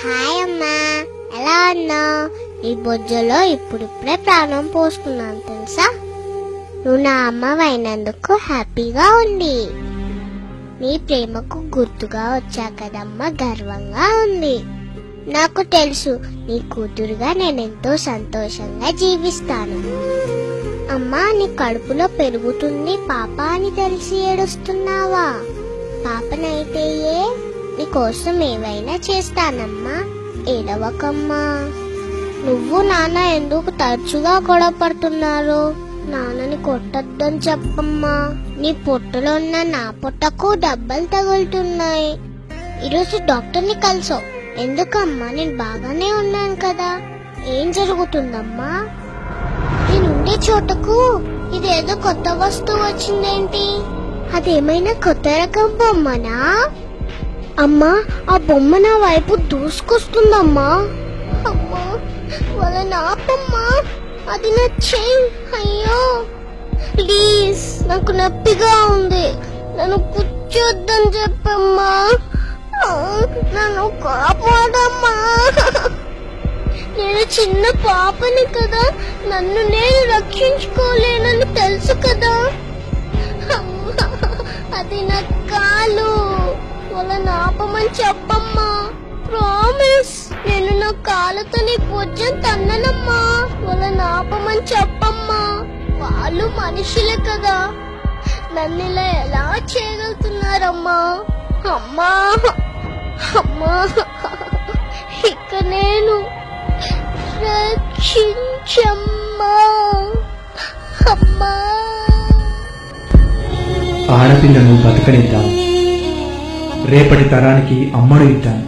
Hi అమ్మా, ఎలా ఉన్నావు? ఈ బొజ్జలో ఇప్పుడిప్పుడే ప్రాణం పోసుకున్నాను తెలుసా. నువ్వు నా అమ్మవైనందుకు హ్యాపీగా ఉంది. నీ ప్రేమకు గుర్తుగా వచ్చా కదమ్మా, గర్వంగా ఉంది. నాకు తెలుసు నీ కూతురుగా నేనెంతో సంతోషంగా జీవిస్తాను. అమ్మా, నీ కడుపులో పెరుగుతుంది పాప అని తెలిసి ఏడుస్తున్నావా? పాపనైతే నీకోసం ఏవైనా చేస్తానమ్మా, ఏడవకమ్మా. నువ్వు నాన్న ఎందుకు తరచుగా గొడవ పడుతున్నారు? నాన్నని కొట్టొద్దని చెప్పమ్మా. నీ పొట్టలో ఉన్న నా పొట్టకు దెబ్బలు తగులుతున్నాయి. ఈరోజు డాక్టర్ని కలిసావు ఎందుకమ్మా? నేను బాగానే ఉన్నాను కదా. ఏం జరుగుతుందమ్మా? నేనుండే చోటకు ఇదేదో కొత్త వస్తువు వచ్చిందేంటి? అదేమైనా కొత్త రకం బొమ్మనా? అమ్మా, ఆ బొమ్మ నా వైపు దూసుకొస్తుందమ్మా. అమ్మా, వాళ్ళని ఆపమ్మా, అది నా చెయ్యి. అయ్యో ప్లీజ్, నాకు నొప్పిగా ఉంది, నన్ను కూర్చోద్దని చెప్పమ్మా. నన్ను కాపాడమ్మా. నేను చిన్న పాపని కదా, నన్ను నేను రక్షించుకోలేనని తెలుసు కదా. అది నా కాలు, వాళ్ళని ఆపమని చెప్పమ్మా. ప్రామిస్, నేను నా కాళ్ళతో నీ పొజ్జను తన్ననమ్మా. వాళ్ళని ఆపమని చెప్పమ్మా. వాళ్ళు మనుషులే కదా, నన్ను ఇలా ఎలా చేయగలుగుతున్నారమ్మా? అమ్మా అమ్మా, ఇక నేను రక్షించమ్మా. అమ్మా, ఆడపిల్లను బతకనిద్దాం, రేపటి తరానికి అమ్మడు ఇద్దాం.